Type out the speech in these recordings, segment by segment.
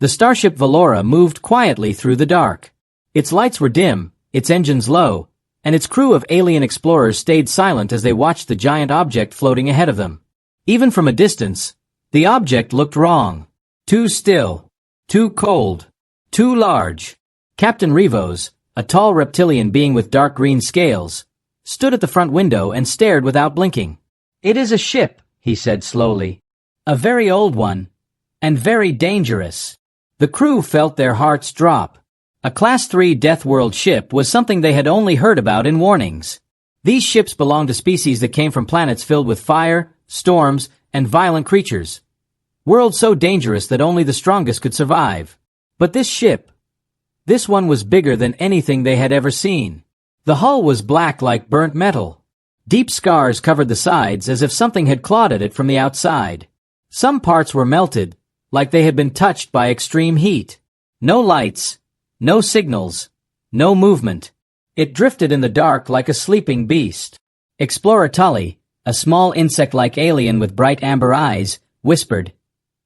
The starship Valora moved quietly through the dark. Its lights were dim, its engines low, and its crew of alien explorers stayed silent as they watched the giant object floating ahead of them. Even from a distance, the object looked wrong. Too still. Too cold. Too large. Captain Rivos, a tall reptilian being with dark green scales, stood at the front window and stared without blinking. "It is a ship," he said slowly. "A very old one. And very dangerous." The crew felt their hearts drop. A Class-III Deathworld ship was something they had only heard about in warnings. These ships belonged to species that came from planets filled with fire, storms, and violent creatures. Worlds so dangerous that only the strongest could survive. But this ship, this one was bigger than anything they had ever seen. The hull was black like burnt metal. Deep scars covered the sides as if something had clawed at it from the outside. Some parts were melted, like they had been touched by extreme heat. No lights. No signals. No movement. It drifted in the dark like a sleeping beast. Explorer Tully, a small insect-like alien with bright amber eyes, whispered,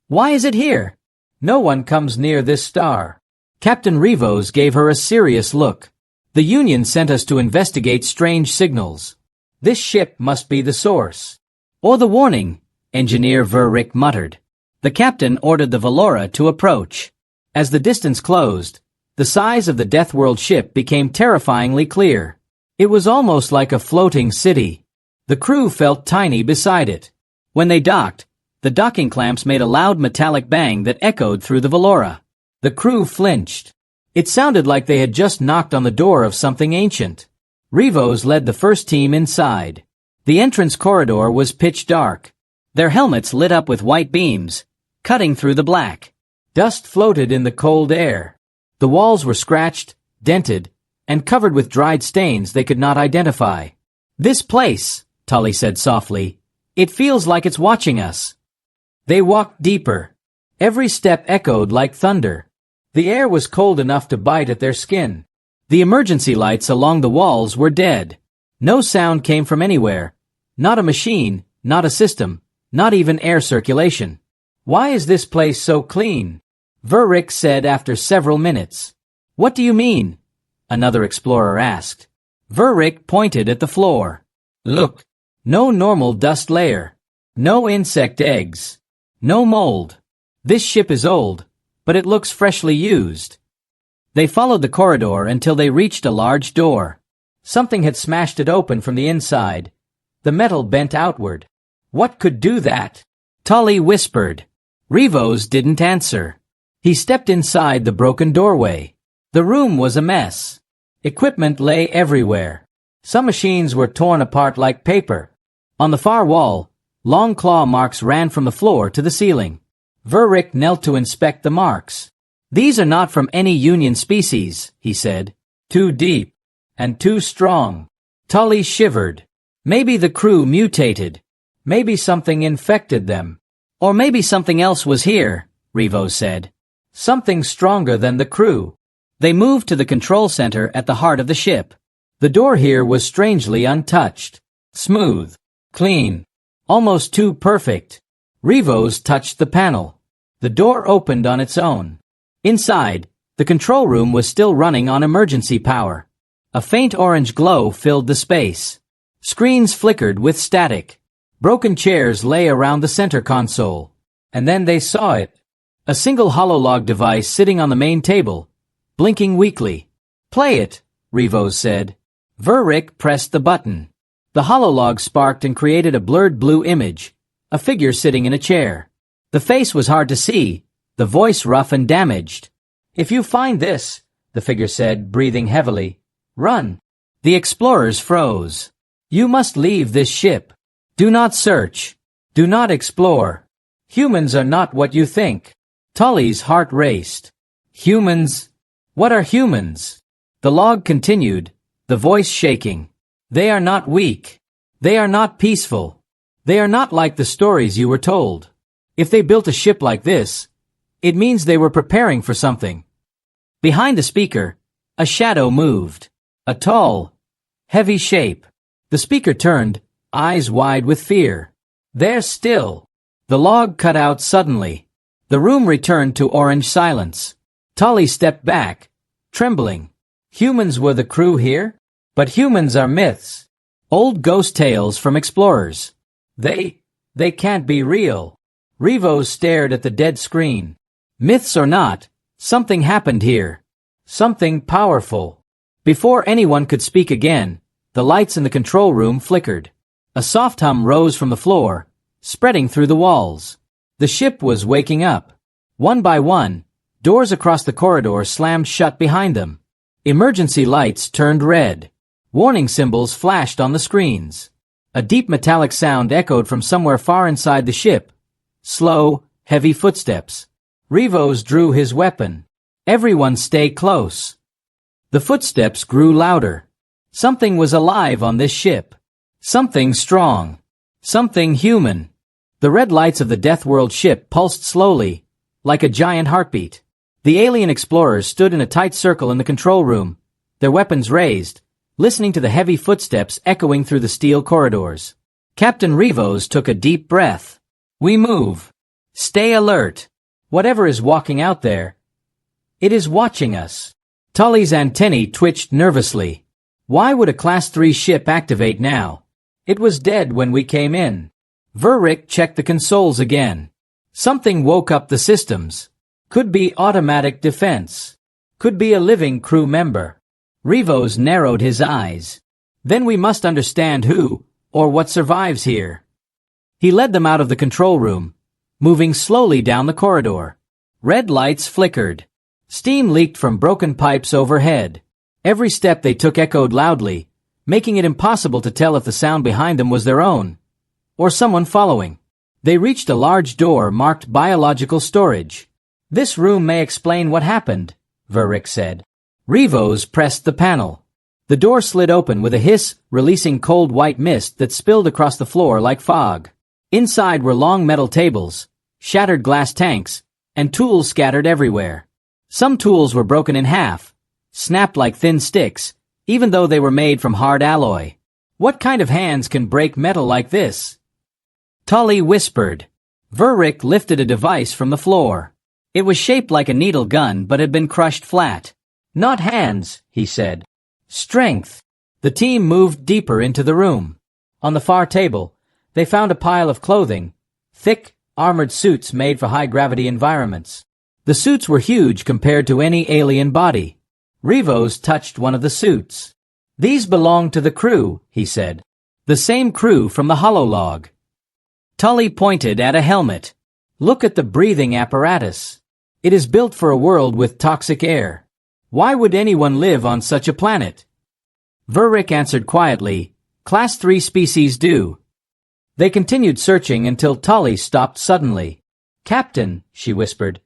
"Why is it here? No one comes near this star." Captain Rivos gave her a serious look. "The Union sent us to investigate strange signals. This ship must be the source." "Or the warning," Engineer Verrick muttered. The captain ordered the Valora to approach. As the distance closed, the size of the Deathworld ship became terrifyingly clear. It was almost like a floating city. The crew felt tiny beside it. When they docked, the docking clamps made a loud metallic bang that echoed through the Valora. The crew flinched. It sounded like they had just knocked on the door of something ancient. Rivos led the first team inside. The entrance corridor was pitch dark. Their helmets lit up with white beams, cutting through the black. Dust floated in the cold air. The walls were scratched, dented, and covered with dried stains they could not identify. "This place," Tully said softly, "it feels like it's watching us." They walked deeper. Every step echoed like thunder. The air was cold enough to bite at their skin. The emergency lights along the walls were dead. No sound came from anywhere. Not a machine, not a system, not even air circulation. "Why is this place so clean?" Verrick said after several minutes. "What do you mean?" another explorer asked. Verrick pointed at the floor. "Look. No normal dust layer. No insect eggs. No mold. This ship is old, but it looks freshly used." They followed the corridor until they reached a large door. Something had smashed it open from the inside. The metal bent outward. "What could do that?" Tully whispered. Rivos didn't answer. He stepped inside the broken doorway. The room was a mess. Equipment lay everywhere. Some machines were torn apart like paper. On the far wall, long claw marks ran from the floor to the ceiling. Verrick knelt to inspect the marks. "These are not from any Union species," he said. "Too deep. And too strong." Tully shivered. "Maybe the crew mutated. Maybe something infected them. Or maybe something else was here," Rivos said. "Something stronger than the crew." They moved to the control center at the heart of the ship. The door here was strangely untouched. Smooth. Clean. Almost too perfect. Rivos touched the panel. The door opened on its own. Inside, the control room was still running on emergency power. A faint orange glow filled the space. Screens flickered with static. Broken chairs lay around the center console. And then they saw it. A single hololog device sitting on the main table, blinking weakly. "Play it," Rivos said. Verrick pressed the button. The hololog sparked and created a blurred blue image, a figure sitting in a chair. The face was hard to see, the voice rough and damaged. "If you find this," the figure said, breathing heavily, "run." The explorers froze. "You must leave this ship. Do not search. Do not explore. Humans are not what you think." Tully's heart raced. "Humans? What are humans?" The log continued, the voice shaking. "They are not weak. They are not peaceful. They are not like the stories you were told. If they built a ship like this, it means they were preparing for something." Behind the speaker, a shadow moved. A tall, heavy shape. The speaker turned, eyes wide with fear. "They're still." The log cut out suddenly. The room returned to orange silence. Tully stepped back, trembling. Humans were the crew here? But humans are myths. Old ghost tales from explorers. They can't be real. Rivos stared at the dead screen. Myths or not, something happened here. Something powerful. Before anyone could speak again, the lights in the control room flickered. A soft hum rose from the floor, spreading through the walls. The ship was waking up. One by one, doors across the corridor slammed shut behind them. Emergency lights turned red. Warning symbols flashed on the screens. A deep metallic sound echoed from somewhere far inside the ship. Slow, heavy footsteps. Rivos drew his weapon. Everyone stay close. The footsteps grew louder. Something was alive on this ship. Something strong. Something human. The red lights of the Deathworld ship pulsed slowly, like a giant heartbeat. The alien explorers stood in a tight circle in the control room, their weapons raised, listening to the heavy footsteps echoing through the steel corridors. Captain Rivos took a deep breath. We move. Stay alert. Whatever is walking out there, it is watching us. Tully's antennae twitched nervously. Why would a Class 3 ship activate now? It was dead when we came in. Verrick checked the consoles again. Something woke up the systems. Could be automatic defense. Could be a living crew member. Rivos narrowed his eyes. Then we must understand who, or what survives here. He led them out of the control room, moving slowly down the corridor. Red lights flickered. Steam leaked from broken pipes overhead. Every step they took echoed loudly, making it impossible to tell if the sound behind them was their own, or someone following. They reached a large door marked biological storage. This room may explain what happened, Verrick said. Rivos pressed the panel. The door slid open with a hiss, releasing cold white mist that spilled across the floor like fog. Inside were long metal tables, shattered glass tanks, and tools scattered everywhere. Some tools were broken in half, snapped like thin sticks, even though they were made from hard alloy. What kind of hands can break metal like this? Tully whispered. Verrick lifted a device from the floor. It was shaped like a needle gun but had been crushed flat. Not hands, he said. Strength. The team moved deeper into the room. On the far table, they found a pile of clothing, thick, armored suits made for high-gravity environments. The suits were huge compared to any alien body. Rivos touched one of the suits. These belong to the crew, he said. The same crew from the hololog. Tully pointed at a helmet. Look at the breathing apparatus. It is built for a world with toxic air. Why would anyone live on such a planet? Verrick answered quietly, Class 3 species do. They continued searching until Tully stopped suddenly. Captain, she whispered,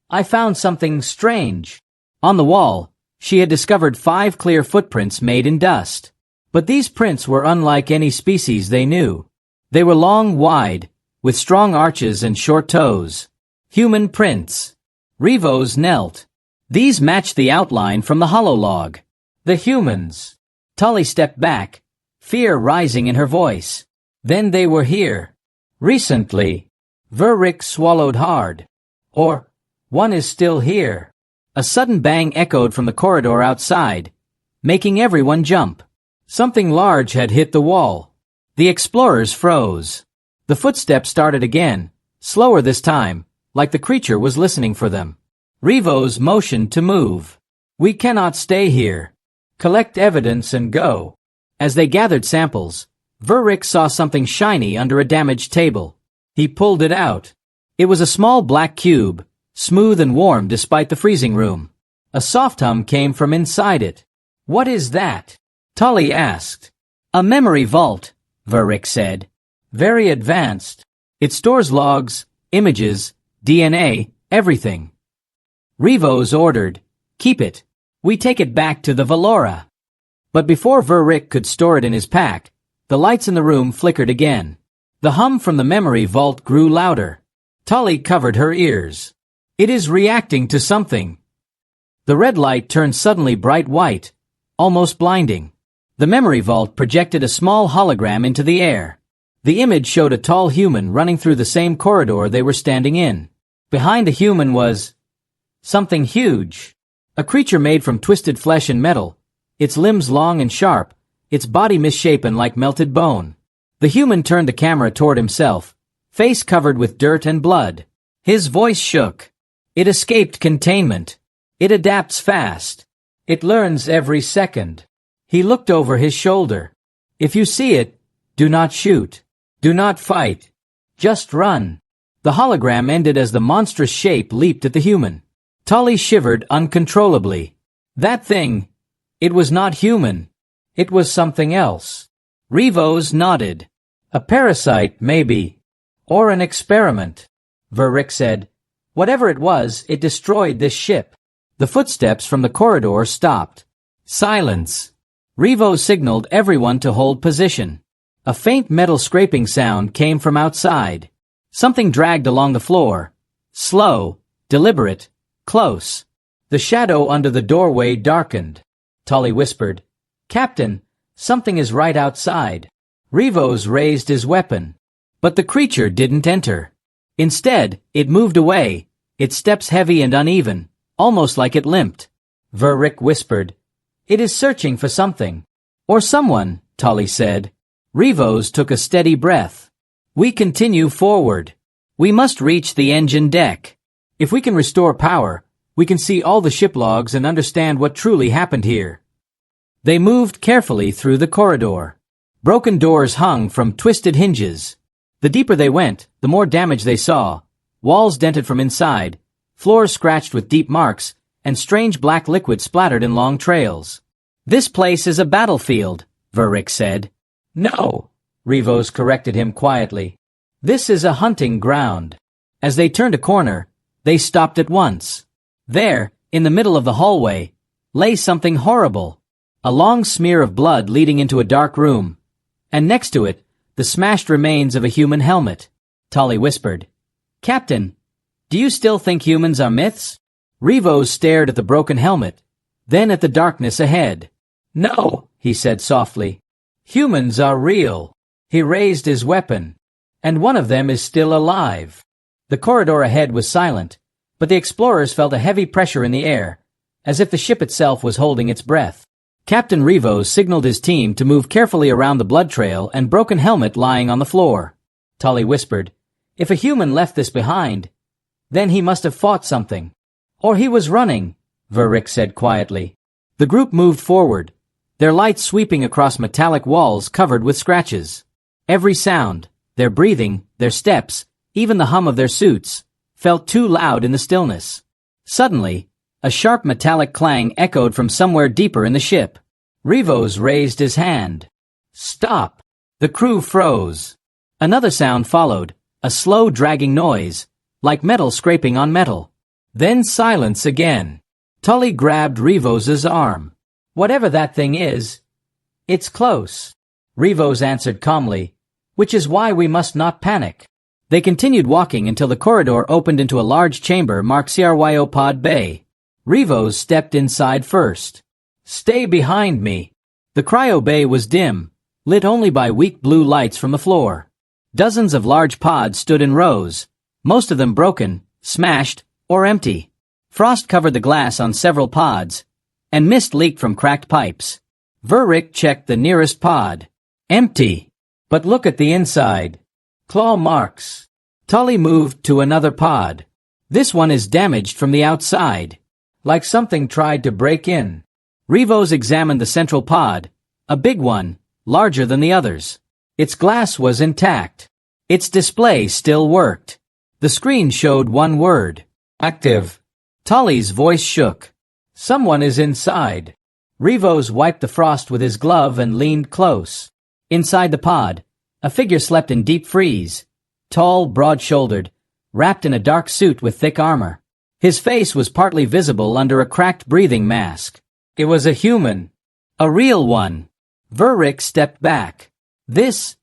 I found something strange. On the wall, she had discovered 5 clear footprints made in dust. But these prints were unlike any species they knew. They were long, wide, with strong arches and short toes. Human prints. Rivos knelt. These matched the outline from the hololog. The humans. Tully stepped back, fear rising in her voice. Then they were here. Recently. Verrick swallowed hard. Or, one is still here. A sudden bang echoed from the corridor outside, making everyone jump. Something large had hit the wall. The explorers froze. The footsteps started again, slower this time, like the creature was listening for them. Rivos motioned to move. We cannot stay here. Collect evidence and go. As they gathered samples, Verrick saw something shiny under a damaged table. He pulled it out. It was a small black cube, smooth and warm despite the freezing room. A soft hum came from inside it. What is that? Tully asked. A memory vault, Verrick said. Very advanced. It stores logs, images, DNA, everything. Rivos ordered, keep it. We take it back to the Valora. But before Verrick could store it in his pack, the lights in the room flickered again. The hum from the memory vault grew louder. Tully covered her ears. It is reacting to something. The red light turned suddenly bright white, almost blinding. The memory vault projected a small hologram into the air. The image showed a tall human running through the same corridor they were standing in. Behind the human was something huge. A creature made from twisted flesh and metal, its limbs long and sharp, its body misshapen like melted bone. The human turned the camera toward himself, face covered with dirt and blood. His voice shook. It escaped containment. It adapts fast. It learns every second. He looked over his shoulder. If you see it, do not shoot. Do not fight. Just run. The hologram ended as the monstrous shape leaped at the human. Tully shivered uncontrollably. That thing, it was not human. It was something else. Rivos nodded. A parasite, maybe. Or an experiment. Verrick said. Whatever it was, it destroyed this ship. The footsteps from the corridor stopped. Silence. Rivos signaled everyone to hold position. A faint metal scraping sound came from outside. Something dragged along the floor. Slow, deliberate, close. The shadow under the doorway darkened. Tully whispered, "Captain, something is right outside." Rivos raised his weapon. But the creature didn't enter. Instead, it moved away, its steps heavy and uneven, almost like it limped. Verrick whispered, "It is searching for something." "Or someone," Tully said. Rivos took a steady breath. "We continue forward. We must reach the engine deck. If we can restore power, we can see all the ship logs and understand what truly happened here." They moved carefully through the corridor. Broken doors hung from twisted hinges. The deeper they went, the more damage they saw. Walls dented from inside, floors scratched with deep marks, and strange black liquid splattered in long trails. "This place is a battlefield," Verrick said. "No," Rivos corrected him quietly. "This is a hunting ground." As they turned a corner, they stopped at once. There, in the middle of the hallway, lay something horrible. A long smear of blood leading into a dark room. And next to it, the smashed remains of a human helmet. Tully whispered, "Captain, do you still think humans are myths?" Rivos stared at the broken helmet, then at the darkness ahead. "No," he said softly. "Humans are real." He raised his weapon. "And one of them is still alive." The corridor ahead was silent, but the explorers felt a heavy pressure in the air, as if the ship itself was holding its breath. Captain Rivos signaled his team to move carefully around the blood trail and broken helmet lying on the floor. Tully whispered, "If a human left this behind, then he must have fought something. Or he was running," Verrick said quietly. The group moved forward, their lights sweeping across metallic walls covered with scratches. Every sound, their breathing, their steps, even the hum of their suits, felt too loud in the stillness. Suddenly, a sharp metallic clang echoed from somewhere deeper in the ship. Rivos raised his hand. "Stop!" The crew froze. Another sound followed, a slow dragging noise, like metal scraping on metal. Then silence again. Tully grabbed Rivos's arm. "Whatever that thing is, it's close," Rivos answered calmly, "which is why we must not panic." They continued walking until the corridor opened into a large chamber marked Cryopod Bay. Rivos stepped inside first. "Stay behind me." The cryo bay was dim, lit only by weak blue lights from the floor. Dozens of large pods stood in rows, most of them broken, smashed, or empty. Frost covered the glass on several pods, and mist leaked from cracked pipes. Verrick checked the nearest pod. Empty. But look at the inside. Claw marks. Tully moved to another pod. "This one is damaged from the outside, like something tried to break in." Rivos examined the central pod, a big one, larger than the others. Its glass was intact. Its display still worked. The screen showed one word. "Active." Tully's voice shook. "Someone is inside." Rivos wiped the frost with his glove and leaned close. Inside the pod, a figure slept in deep freeze, tall, broad-shouldered, wrapped in a dark suit with thick armor. His face was partly visible under a cracked breathing mask. It was a human. A real one. Verrick stepped back. This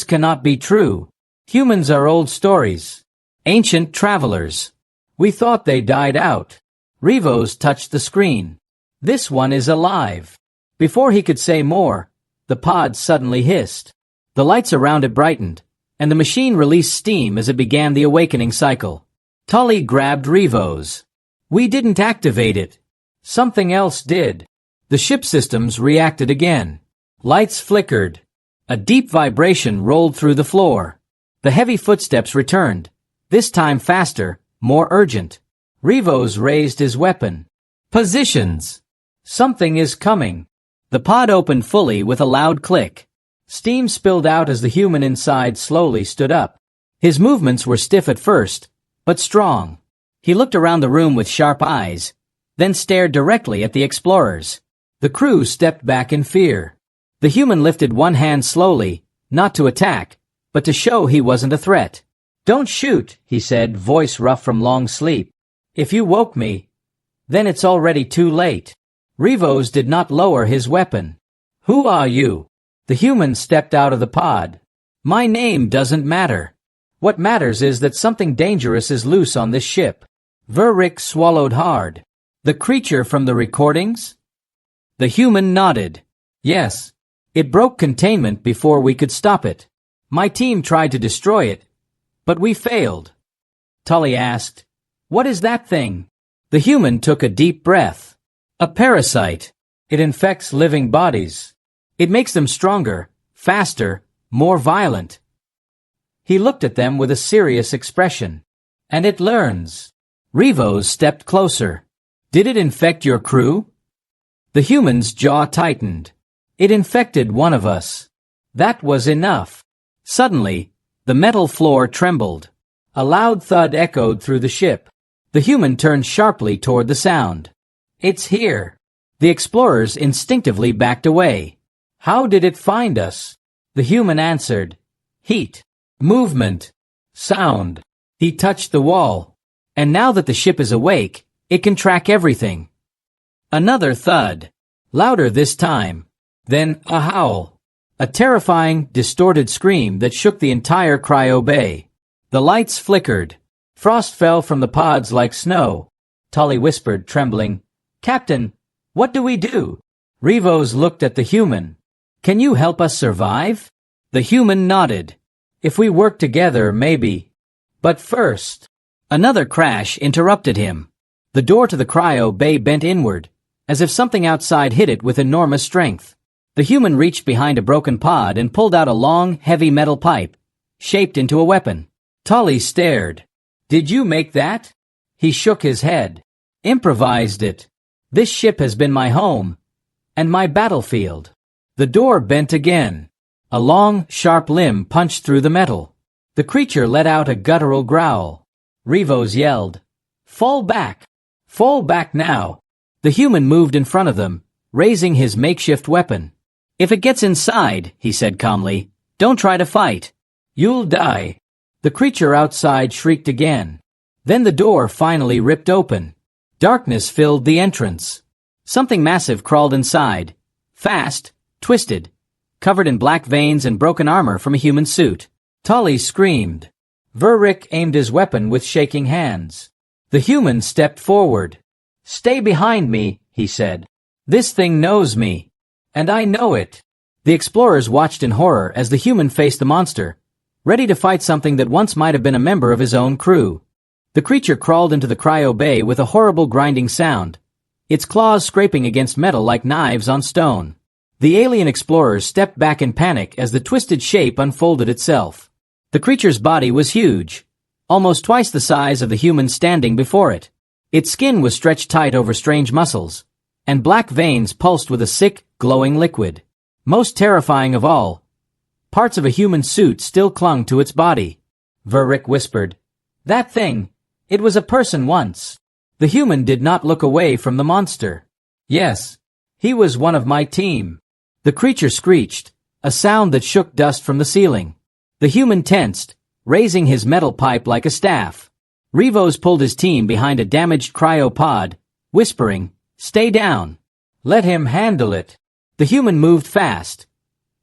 cannot be true. Humans are old stories. Ancient travelers. We thought they died out. Rivos touched the screen. This one is alive. Before he could say more, the pod suddenly hissed. The lights around it brightened, and the machine released steam as it began the awakening cycle. Tully grabbed Revo's. We didn't activate it. Something else did. The ship systems reacted again. Lights flickered. A deep vibration rolled through the floor. The heavy footsteps returned, this time faster, more urgent. Revo's raised his weapon. Positions! Something is coming. The pod opened fully with a loud click. Steam spilled out as the human inside slowly stood up. His movements were stiff at first, but strong. He looked around the room with sharp eyes, then stared directly at the explorers. The crew stepped back in fear. The human lifted one hand slowly, not to attack, but to show he wasn't a threat. Don't shoot, he said, voice rough from long sleep. If you woke me, then it's already too late. Revo's did not lower his weapon. Who are you? The human stepped out of the pod. My name doesn't matter. What matters is that something dangerous is loose on this ship. Verrick swallowed hard. The creature from the recordings? The human nodded. Yes. It broke containment before we could stop it. My team tried to destroy it, but we failed. Tully asked, What is that thing? The human took a deep breath. A parasite. It infects living bodies. It makes them stronger, faster, more violent. He looked at them with a serious expression. And it learns. Revo's stepped closer. Did it infect your crew? The human's jaw tightened. It infected one of us. That was enough. Suddenly, the metal floor trembled. A loud thud echoed through the ship. The human turned sharply toward the sound. It's here. The explorers instinctively backed away. How did it find us? The human answered. Heat. Movement. Sound. He touched the wall. And now that the ship is awake, it can track everything. Another thud. Louder this time. Then a howl. A terrifying, distorted scream that shook the entire cryo bay. The lights flickered. Frost fell from the pods like snow. Tully whispered, trembling, Captain, what do we do? Revo's looked at the human. Can you help us survive? The human nodded. If we work together, maybe. But first. Another crash interrupted him. The door to the cryo bay bent inward, as if something outside hit it with enormous strength. The human reached behind a broken pod and pulled out a long, heavy metal pipe, shaped into a weapon. Tully stared. Did you make that? He shook his head. Improvised it. This ship has been my home, and my battlefield. The door bent again. A long, sharp limb punched through the metal. The creature let out a guttural growl. Revo's yelled, Fall back! Fall back now! The human moved in front of them, raising his makeshift weapon. If it gets inside, he said calmly, don't try to fight. You'll die. The creature outside shrieked again. Then the door finally ripped open. Darkness filled the entrance. Something massive crawled inside. Fast, twisted, covered in black veins and broken armor from a human suit. Tully screamed. Verrick aimed his weapon with shaking hands. The human stepped forward. Stay behind me, he said. This thing knows me. And I know it. The explorers watched in horror as the human faced the monster, ready to fight something that once might have been a member of his own crew. The creature crawled into the cryo bay with a horrible grinding sound, its claws scraping against metal like knives on stone. The alien explorers stepped back in panic as the twisted shape unfolded itself. The creature's body was huge, almost twice the size of the human standing before it. Its skin was stretched tight over strange muscles, and black veins pulsed with a sick, glowing liquid. Most terrifying of all, parts of a human suit still clung to its body. Verrick whispered, That thing, it was a person once. The human did not look away from the monster. Yes, he was one of my team. The creature screeched, a sound that shook dust from the ceiling. The human tensed, raising his metal pipe like a staff. Revo's pulled his team behind a damaged cryopod, whispering, Stay down. Let him handle it. The human moved fast,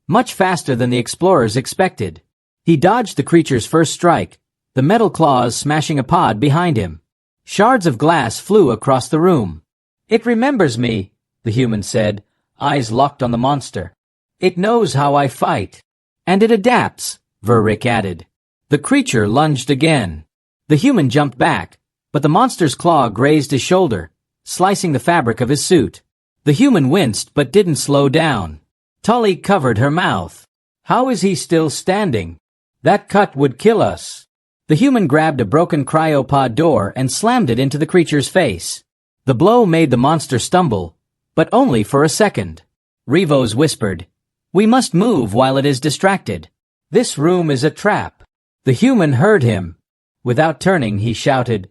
much faster than the explorers expected. He dodged the creature's first strike, the metal claws smashing a pod behind him. Shards of glass flew across the room. It remembers me, the human said, eyes locked on the monster. It knows how I fight. And it adapts, Verrick added. The creature lunged again. The human jumped back, but the monster's claw grazed his shoulder, slicing the fabric of his suit. The human winced but didn't slow down. Tully covered her mouth. How is he still standing? That cut would kill us. The human grabbed a broken cryopod door and slammed it into the creature's face. The blow made the monster stumble, but only for a second. Rivos whispered, "We must move while it is distracted. This room is a trap." The human heard him. Without turning, he shouted,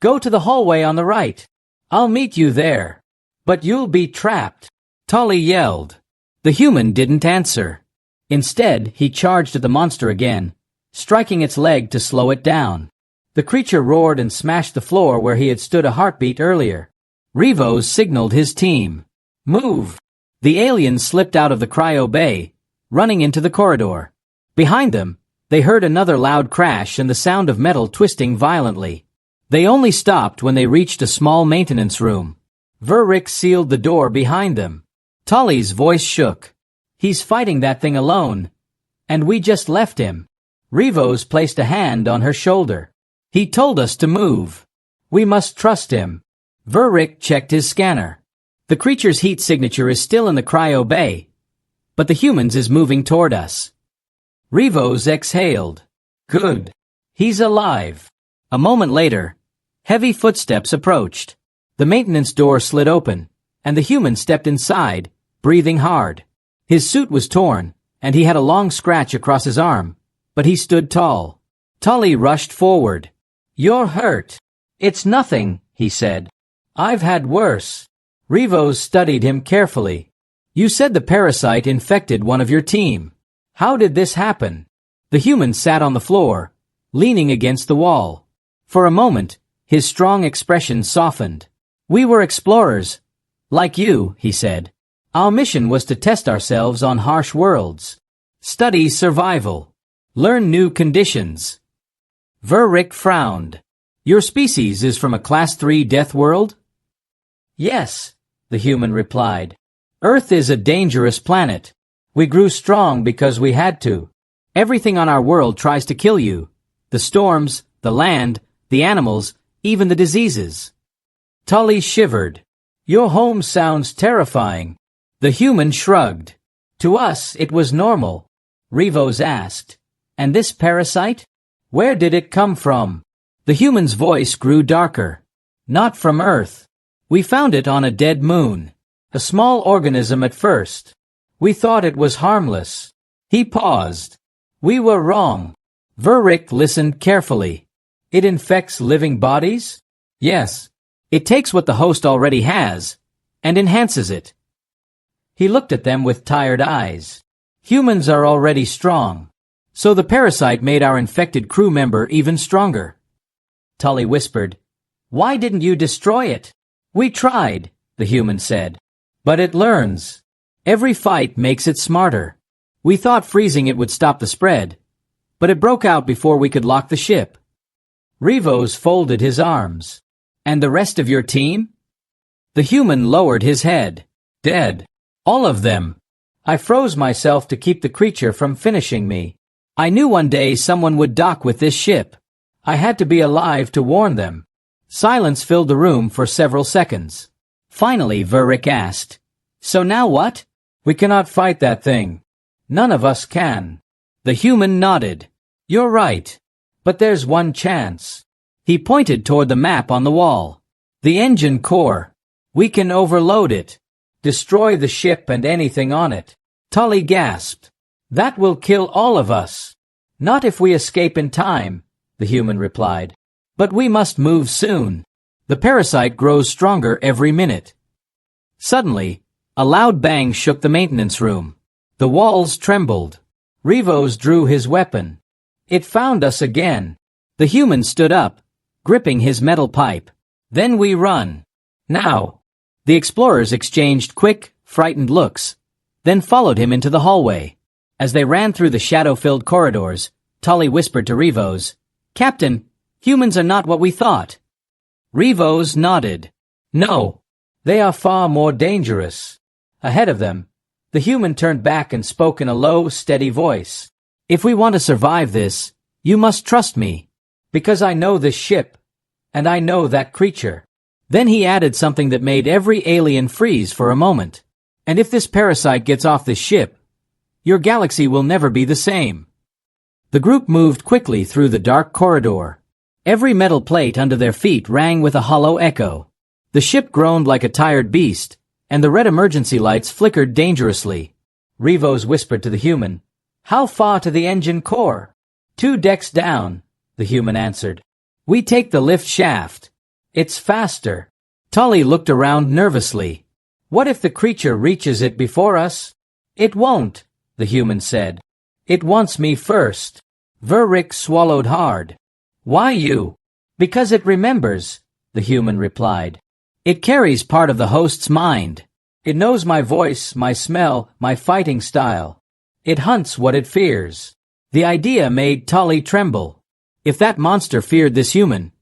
"Go to the hallway on the right. I'll meet you there. But you'll be trapped." Tully yelled. The human didn't answer. Instead, he charged at the monster again, striking its leg to slow it down. The creature roared and smashed the floor where he had stood a heartbeat earlier. Rivos signaled his team. "Move!" The aliens slipped out of the cryo bay, running into the corridor. Behind them, they heard another loud crash and the sound of metal twisting violently. They only stopped when they reached a small maintenance room. Verrick sealed the door behind them. Tully's voice shook. "He's fighting that thing alone, and we just left him." Rivos placed a hand on her shoulder. "He told us to move. We must trust him." Verrick checked his scanner. The creature's heat signature is still in the cryo bay, but the human's is moving toward us. Rivos exhaled. "Good. He's alive." A moment later, heavy footsteps approached. The maintenance door slid open, and the human stepped inside, breathing hard. His suit was torn, and he had a long scratch across his arm, but he stood tall. Tully rushed forward. "You're hurt." "It's nothing," he said. "I've had worse." Rivos studied him carefully. "You said the parasite infected one of your team. How did this happen?" The human sat on the floor, leaning against the wall. For a moment, his strong expression softened. "We were explorers, like you," he said. "Our mission was to test ourselves on harsh worlds. Study survival. Learn new conditions." Verrick frowned. "Your species is from a Class-III Deathworld?" "Yes," the human replied. "Earth is a dangerous planet. We grew strong because we had to. Everything on our world tries to kill you. The storms, the land, the animals, even the diseases." Tully shivered. "Your home sounds terrifying." The human shrugged. "To us, it was normal." Rivos asked, "And this parasite? Where did it come from?" The human's voice grew darker. "Not from Earth. We found it on a dead moon. A small organism at first. We thought it was harmless." He paused. "We were wrong." Verrick listened carefully. "It infects living bodies?" "Yes. It takes what the host already has and enhances it." He looked at them with tired eyes. "Humans are already strong. So the parasite made our infected crew member even stronger." Tully whispered, "Why didn't you destroy it?" "We tried," the human said. "But it learns. Every fight makes it smarter. We thought freezing it would stop the spread, but it broke out before we could lock the ship." Rivos folded his arms. "And the rest of your team?" The human lowered his head. "Dead. All of them. I froze myself to keep the creature from finishing me. I knew one day someone would dock with this ship. I had to be alive to warn them." Silence filled the room for several seconds. Finally, Verrick asked, "So now what?" "We cannot fight that thing. None of us can." The human nodded. "You're right. But there's one chance." He pointed toward the map on the wall. "The engine core. We can overload it. Destroy the ship and anything on it." Tully gasped. "That will kill all of us." "Not if we escape in time," the human replied. "But we must move soon. The parasite grows stronger every minute." Suddenly, a loud bang shook the maintenance room. The walls trembled. Rivos drew his weapon. "It found us again." The human stood up, gripping his metal pipe. "Then we run. Now." The explorers exchanged quick, frightened looks, then followed him into the hallway. As they ran through the shadow-filled corridors, Tully whispered to Rivos, "Captain, humans are not what we thought." Rivos nodded. "No, they are far more dangerous." Ahead of them, the human turned back and spoke in a low, steady voice. "If we want to survive this, you must trust me. Because I know this ship, and I know that creature. Then he added something that made every alien freeze for a moment. And if this parasite gets off this ship, your galaxy will never be the same. The group moved quickly through the dark corridor. Every metal plate under their feet rang with a hollow echo. The ship groaned like a tired beast, and the red emergency lights flickered dangerously. Rivos whispered to the human, "How far to the engine core?" "2 decks down," the human answered. "We take the lift shaft. It's faster." Tully looked around nervously. "What if the creature reaches it before us?" "It won't," the human said. "It wants me first." Verrick swallowed hard. "Why you?" "Because it remembers," the human replied. "It carries part of the host's mind. It knows my voice, my smell, my fighting style. It hunts what it fears." The idea made Tully tremble. If that monster feared this human,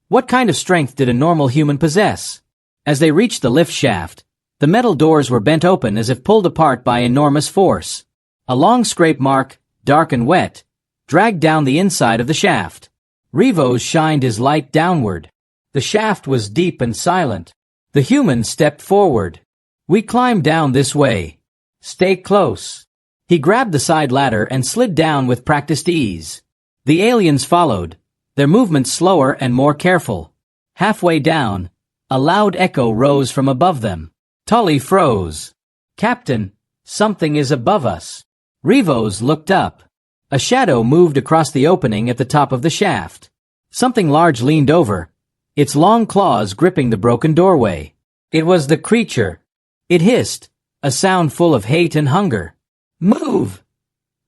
what kind of strength did a normal human possess? As they reached the lift shaft, the metal doors were bent open as if pulled apart by enormous force. A long scrape mark, dark and wet, dragged down the inside of the shaft. Rivos shined his light downward. The shaft was deep and silent. The human stepped forward. "We climb down this way. Stay close." He grabbed the side ladder and slid down with practiced ease. The aliens followed, their movements slower and more careful. Halfway down, a loud echo rose from above them. Tully froze. "Captain, something is above us." Rivos looked up. A shadow moved across the opening at the top of the shaft. Something large leaned over, its long claws gripping the broken doorway. It was the creature. It hissed, a sound full of hate and hunger. "Move!"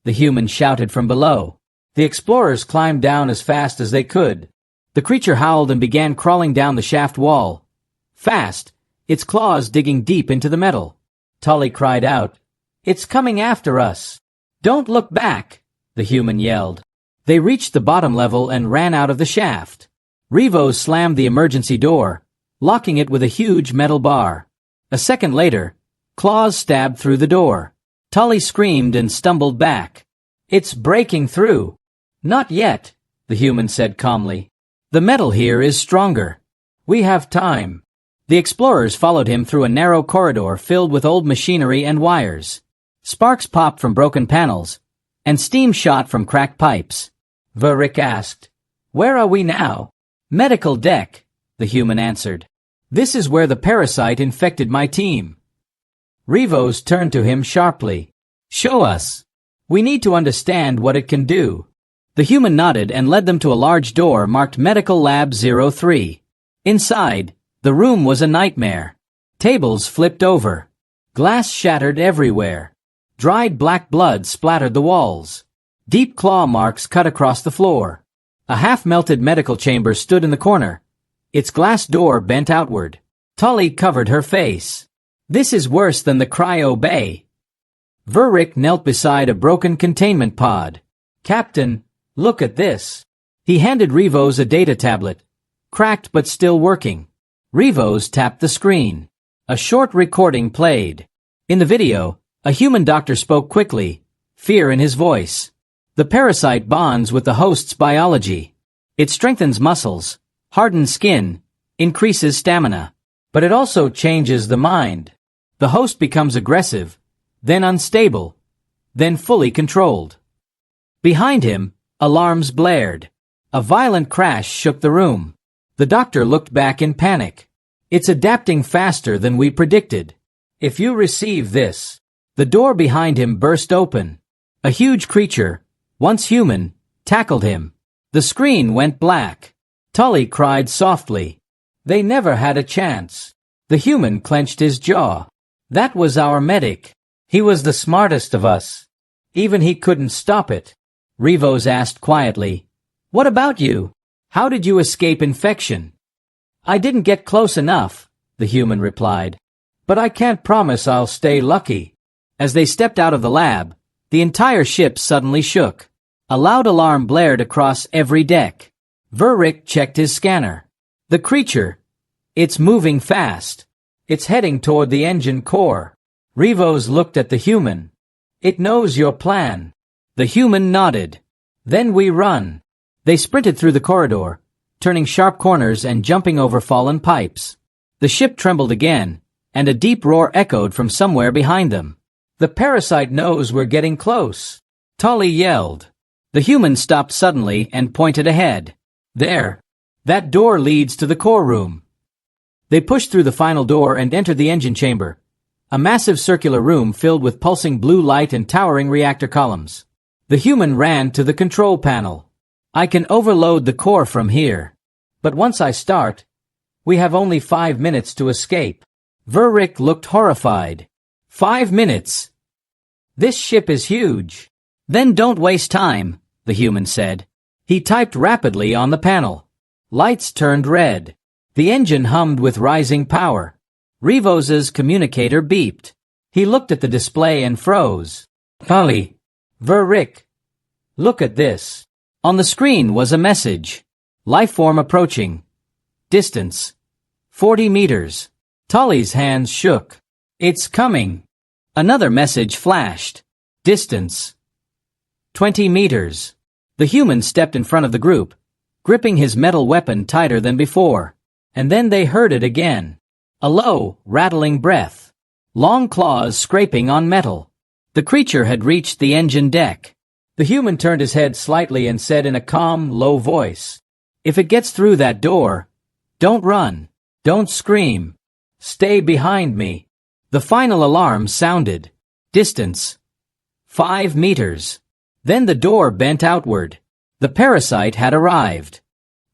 the human shouted from below. The explorers climbed down as fast as they could. The creature howled and began crawling down the shaft wall. Fast, its claws digging deep into the metal. Tully cried out, "It's coming after us!" "Don't look back!" the human yelled. They reached the bottom level and ran out of the shaft. Rivos slammed the emergency door, locking it with a huge metal bar. A second later, claws stabbed through the door. Tully screamed and stumbled back. "It's breaking through." "Not yet," the human said calmly. "The metal here is stronger. We have time." The explorers followed him through a narrow corridor filled with old machinery and wires. Sparks popped from broken panels, and steam shot from cracked pipes. Verrick asked, "Where are we now?" "Medical deck," the human answered. "This is where the parasite infected my team." Rivos turned to him sharply. "Show us. We need to understand what it can do." The human nodded and led them to a large door marked Medical Lab 03. Inside, the room was a nightmare. Tables flipped over. Glass shattered everywhere. Dried black blood splattered the walls. Deep claw marks cut across the floor. A half-melted medical chamber stood in the corner, its glass door bent outward. Tully covered her face. "This is worse than the cryo bay." Verrick knelt beside a broken containment pod. "Captain, look at this." He handed Rivos a data tablet, cracked but still working. Rivos tapped the screen. A short recording played. In the video, a human doctor spoke quickly, fear in his voice. "The parasite bonds with the host's biology. It strengthens muscles, hardens skin, increases stamina. But it also changes the mind. The host becomes aggressive, then unstable, then fully controlled." Behind him, alarms blared. A violent crash shook the room. The doctor looked back in panic. "It's adapting faster than we predicted. If you receive this..." The door behind him burst open. A huge creature, once human, tackled him. The screen went black. Tully cried softly. They never had a chance. The human clenched his jaw. "That was our medic. He was the smartest of us. Even he couldn't stop it." Rivos asked quietly, "What about you? How did you escape infection?" "I didn't get close enough," the human replied. "But I can't promise I'll stay lucky." As they stepped out of the lab, the entire ship suddenly shook. A loud alarm blared across every deck. Verrick checked his scanner. "The creature. It's moving fast. It's heading toward the engine core." Rivos looked at the human. "It knows your plan." The human nodded. "Then we run." They sprinted through the corridor, turning sharp corners and jumping over fallen pipes. The ship trembled again, and a deep roar echoed from somewhere behind them. "The parasite knows we're getting close," Tully yelled. The human stopped suddenly and pointed ahead. "There. That door leads to the core room." They pushed through the final door and entered the engine chamber, a massive circular room filled with pulsing blue light and towering reactor columns. The human ran to the control panel. "I can overload the core from here. But once I start, we have only 5 minutes to escape." Verrick looked horrified. 5 minutes? This ship is huge. "Then don't waste time," the human said. He typed rapidly on the panel. Lights turned red. The engine hummed with rising power. Rivos's communicator beeped. He looked at the display and froze. "Tully. Verrick. Look at this." On the screen was a message. "Lifeform approaching. Distance. 40 meters. Tully's hands shook. "It's coming." Another message flashed. "Distance. 20 meters. The human stepped in front of the group, gripping his metal weapon tighter than before. And then they heard it again. A low, rattling breath. Long claws scraping on metal. The creature had reached the engine deck. The human turned his head slightly and said in a calm, low voice, "If it gets through that door, don't run. Don't scream. Stay behind me." The final alarm sounded. Distance. 5 meters. Then the door bent outward. The parasite had arrived.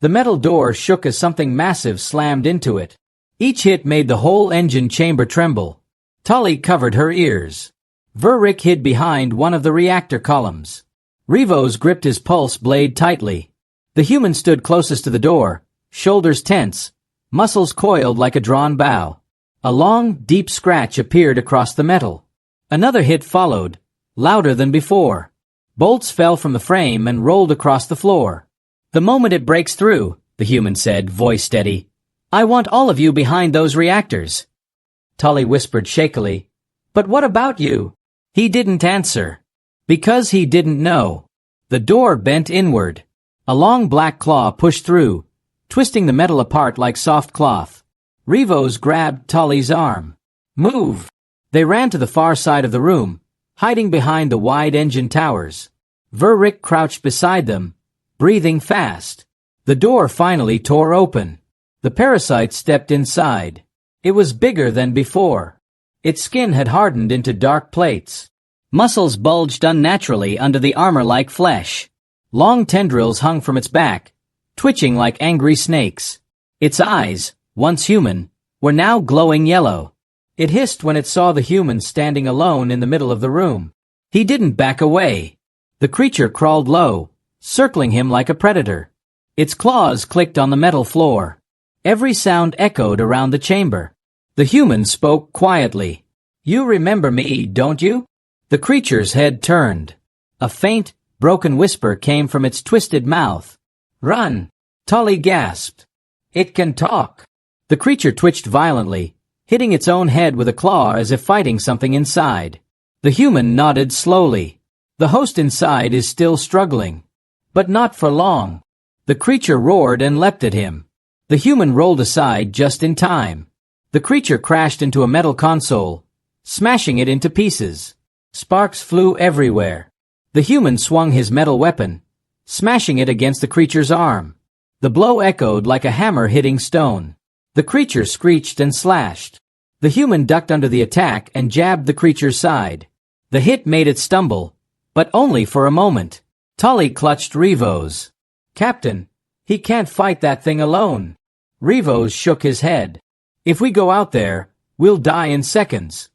The metal door shook as something massive slammed into it. Each hit made the whole engine chamber tremble. Tully covered her ears. Verrick hid behind one of the reactor columns. Rivos gripped his pulse blade tightly. The human stood closest to the door, shoulders tense, muscles coiled like a drawn bow. A long, deep scratch appeared across the metal. Another hit followed, louder than before. Bolts fell from the frame and rolled across the floor. "The moment it breaks through," the human said, voice steady, "I want all of you behind those reactors." Tully whispered shakily, "But what about you?" He didn't answer. Because he didn't know. The door bent inward. A long black claw pushed through, twisting the metal apart like soft cloth. Rivos grabbed Tully's arm. "Move!" They ran to the far side of the room, hiding behind the wide engine towers. Verrick crouched beside them, breathing fast. The door finally tore open. The parasite stepped inside. It was bigger than before. Its skin had hardened into dark plates. Muscles bulged unnaturally under the armor-like flesh. Long tendrils hung from its back, twitching like angry snakes. Its eyes, once human, were now glowing yellow. It hissed when it saw the human standing alone in the middle of the room. He didn't back away. The creature crawled low, circling him like a predator. Its claws clicked on the metal floor. Every sound echoed around the chamber. The human spoke quietly. "You remember me, don't you?" The creature's head turned. A faint, broken whisper came from its twisted mouth. "Run!" Tully gasped. "It can talk." The creature twitched violently, hitting its own head with a claw as if fighting something inside. The human nodded slowly. The host inside is still struggling. But not for long. The creature roared and leapt at him. The human rolled aside just in time. The creature crashed into a metal console, smashing it into pieces. Sparks flew everywhere. The human swung his metal weapon, smashing it against the creature's arm. The blow echoed like a hammer hitting stone. The creature screeched and slashed. The human ducked under the attack and jabbed the creature's side. The hit made it stumble, but only for a moment. Tully clutched Rivos. "Captain, he can't fight that thing alone." Rivos shook his head. "If we go out there, we'll die in seconds."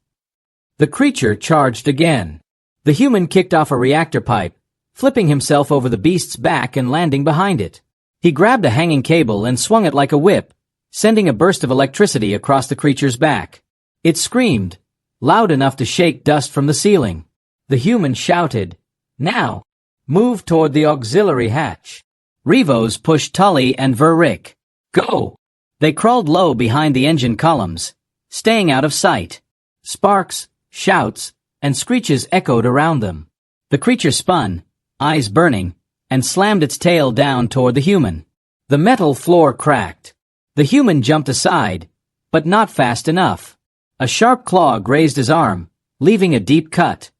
The creature charged again. The human kicked off a reactor pipe, flipping himself over the beast's back and landing behind it. He grabbed a hanging cable and swung it like a whip, sending a burst of electricity across the creature's back. It screamed, loud enough to shake dust from the ceiling. The human shouted, "Now! Move toward the auxiliary hatch." Rivos pushed Tully and Verrick. "Go!" They crawled low behind the engine columns, staying out of sight. Sparks, shouts, and screeches echoed around them. The creature spun, eyes burning, and slammed its tail down toward the human. The metal floor cracked. The human jumped aside, but not fast enough. A sharp claw grazed his arm, leaving a deep cut.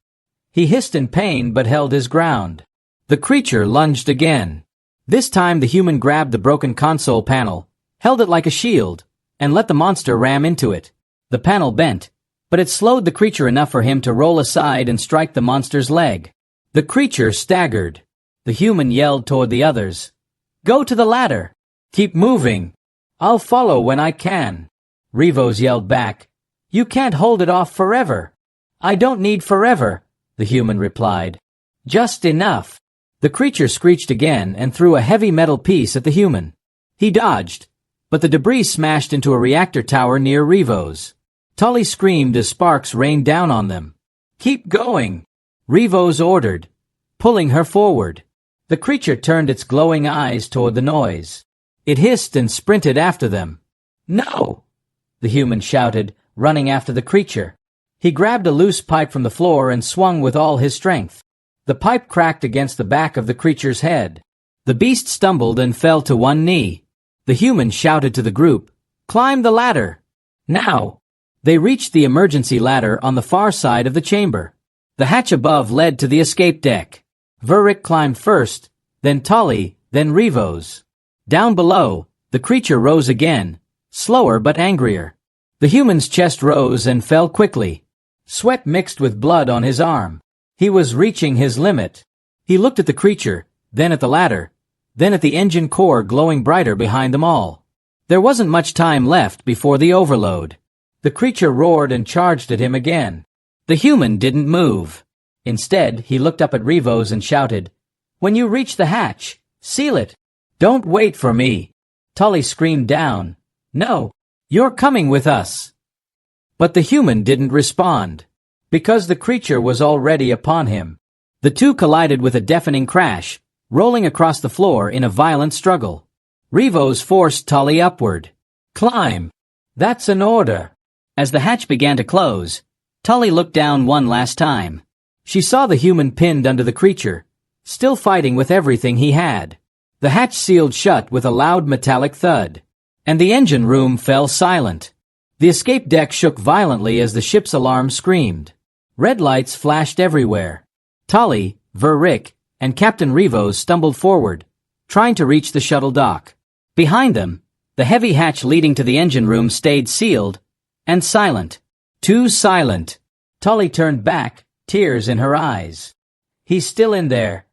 He hissed in pain but held his ground. The creature lunged again. This time the human grabbed the broken console panel, held it like a shield, and let the monster ram into it. The panel bent, but it slowed the creature enough for him to roll aside and strike the monster's leg. The creature staggered. The human yelled toward the others. "Go to the ladder! Keep moving! I'll follow when I can!" Rivos yelled back. "You can't hold it off forever!" "I don't need forever," the human replied. "Just enough." The creature screeched again and threw a heavy metal piece at the human. He dodged, but the debris smashed into a reactor tower near Rivos. Tully screamed as sparks rained down on them. "Keep going," Rivos ordered, pulling her forward. The creature turned its glowing eyes toward the noise. It hissed and sprinted after them. "No!" the human shouted, running after the creature. He grabbed a loose pipe from the floor and swung with all his strength. The pipe cracked against the back of the creature's head. The beast stumbled and fell to one knee. The human shouted to the group, "Climb the ladder! Now!" They reached the emergency ladder on the far side of the chamber. The hatch above led to the escape deck. Verrick climbed first, then Tully, then Rivos. Down below, the creature rose again, slower but angrier. The human's chest rose and fell quickly. Sweat mixed with blood on his arm. He was reaching his limit. He looked at the creature, then at the ladder, then at the engine core glowing brighter behind them all. There wasn't much time left before the overload. The creature roared and charged at him again. The human didn't move. Instead, he looked up at Rivos and shouted, "When you reach the hatch, seal it. Don't wait for me." Tully screamed down, "No, you're coming with us." But the human didn't respond, because the creature was already upon him. The two collided with a deafening crash, rolling across the floor in a violent struggle. Rivos forced Tully upward. "Climb. That's an order." As the hatch began to close, Tully looked down one last time. She saw the human pinned under the creature, still fighting with everything he had. The hatch sealed shut with a loud metallic thud, and the engine room fell silent. The escape deck shook violently as the ship's alarm screamed. Red lights flashed everywhere. Tully, Verrick, and Captain Rivos stumbled forward, trying to reach the shuttle dock. Behind them, the heavy hatch leading to the engine room stayed sealed and silent. Too silent. Tully turned back, tears in her eyes. "He's still in there.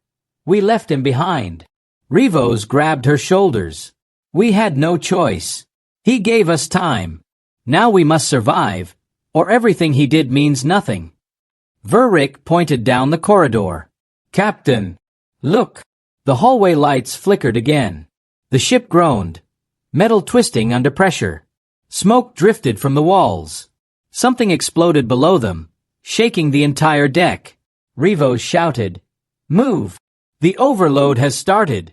We left him behind." Rivos grabbed her shoulders. "We had no choice. He gave us time. Now we must survive, or everything he did means nothing." Verrick pointed down the corridor. "Captain, look." The hallway lights flickered again. The ship groaned, metal twisting under pressure. Smoke drifted from the walls. Something exploded below them, shaking the entire deck. Rivos shouted, "Move! The overload has started!"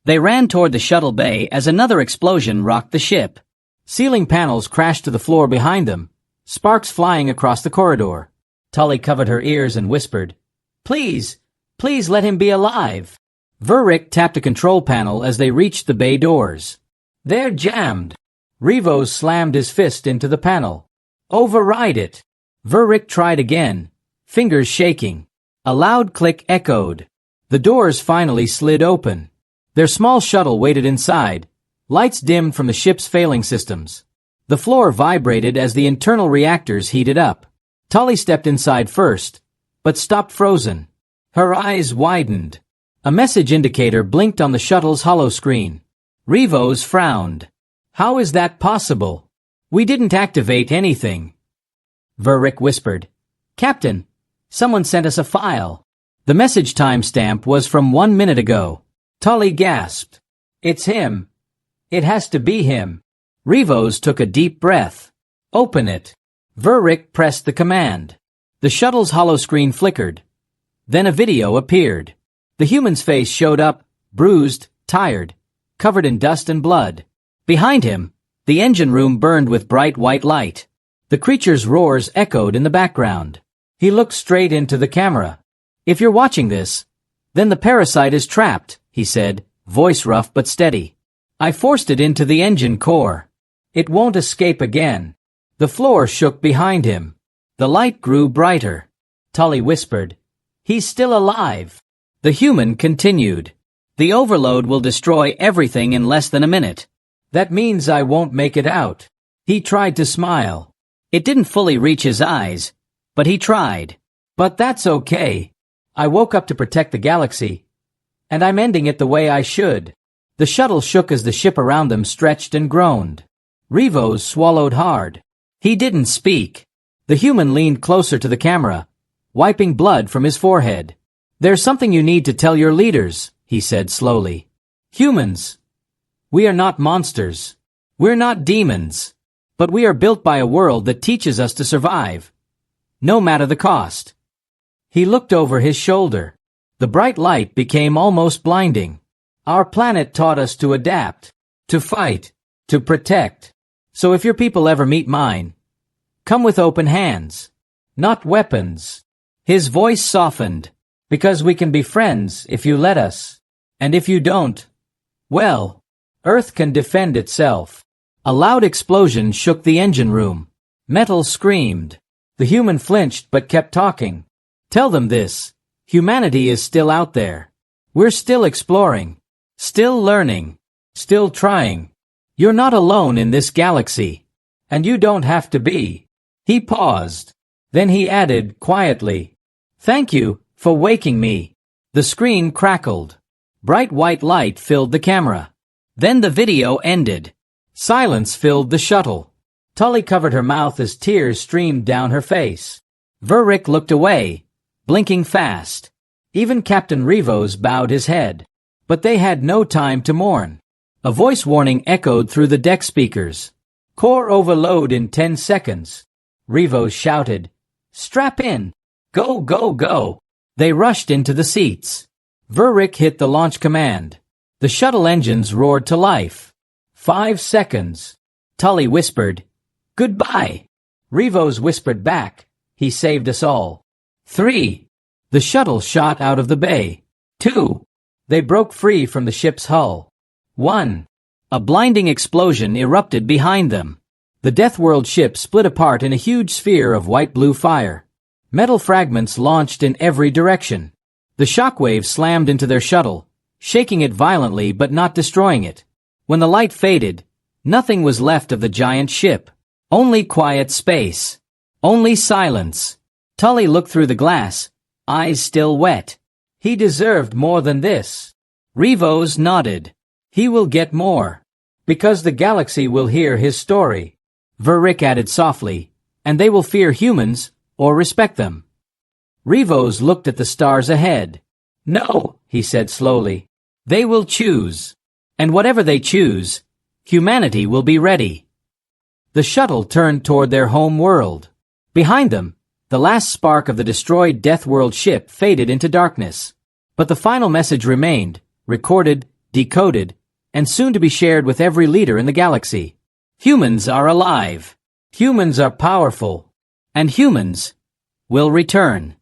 They ran toward the shuttle bay as another explosion rocked the ship. Ceiling panels crashed to the floor behind them, sparks flying across the corridor. Tully covered her ears and whispered, "Please, please let him be alive." Verrick tapped a control panel as they reached the bay doors. "They're jammed." Rivos slammed his fist into the panel. "Override it." Verrick tried again, fingers shaking. A loud click echoed. The doors finally slid open. Their small shuttle waited inside, lights dimmed from the ship's failing systems. The floor vibrated as the internal reactors heated up. Tully stepped inside first, but stopped frozen. Her eyes widened. A message indicator blinked on the shuttle's hollow screen. Rivos frowned. "How is that possible? We didn't activate anything." Verrick whispered, "Captain, someone sent us a file." The message timestamp was from 1 minute ago. Tully gasped. "It's him. It has to be him." Rivos took a deep breath. "Open it." Verrick pressed the command. The shuttle's hollow screen flickered. Then a video appeared. The human's face showed up, bruised, tired, covered in dust and blood. Behind him, the engine room burned with bright white light. The creature's roars echoed in the background. He looked straight into the camera. "If you're watching this, Then the parasite is trapped, he said, voice rough but steady. I forced it into the engine core. It won't escape again. The floor shook behind him. The light grew brighter. Tully whispered, "He's still alive." The human continued, "The overload will destroy everything in less than a minute. That means I won't make it out." He tried to smile. It didn't fully reach his eyes, but he tried. "But that's okay. I woke up to protect the galaxy, and I'm ending it the way I should." The shuttle shook as the ship around them stretched and groaned. Rivos swallowed hard. He didn't speak. The human leaned closer to the camera, wiping blood from his forehead. "There's something you need to tell your leaders," he said slowly. "Humans, we are not monsters. We're not demons. But we are built by a world that teaches us to survive, no matter the cost." He looked over his shoulder. The bright light became almost blinding. "Our planet taught us to adapt, to fight, to protect. So if your people ever meet mine, come with open hands, not weapons." His voice softened. "Because we can be friends if you let us. And if you don't, well, Earth can defend itself." A loud explosion shook the engine room. Metal screamed. The human flinched but kept talking. "Tell them this. Humanity is still out there. We're still exploring, still learning, still trying. You're not alone in this galaxy. And you don't have to be." He paused. Then he added quietly, "Thank you for waking me." The screen crackled. Bright white light filled the camera. Then the video ended. Silence filled the shuttle. Tully covered her mouth as tears streamed down her face. Verrick looked away, blinking fast. Even Captain Rivos bowed his head. But they had no time to mourn. A voice warning echoed through the deck speakers. "Core overload in 10 seconds. Rivos shouted, "Strap in! Go, go, go!" They rushed into the seats. Verrick hit the launch command. The shuttle engines roared to life. 5 seconds. Tully whispered, "Goodbye." Rivos whispered back, "He saved us all." 3. The shuttle shot out of the bay. 2. They broke free from the ship's hull. 1. A blinding explosion erupted behind them. The Deathworld ship split apart in a huge sphere of white-blue fire. Metal fragments launched in every direction. The shockwaves slammed into their shuttle, shaking it violently but not destroying it. When the light faded, nothing was left of the giant ship. Only quiet space. Only silence. Tully looked through the glass, eyes still wet. He deserved more than this. Rivos nodded. He will get more. Because the galaxy will hear his story. Verrick added softly, and they will fear humans or respect them. Rivos looked at the stars ahead. "No," he said slowly. "They will choose. And whatever they choose, humanity will be ready." The shuttle turned toward their home world. Behind them, the last spark of the destroyed Deathworld ship faded into darkness. But the final message remained, recorded, decoded, and soon to be shared with every leader in the galaxy. Humans are alive. Humans are powerful. And humans will return.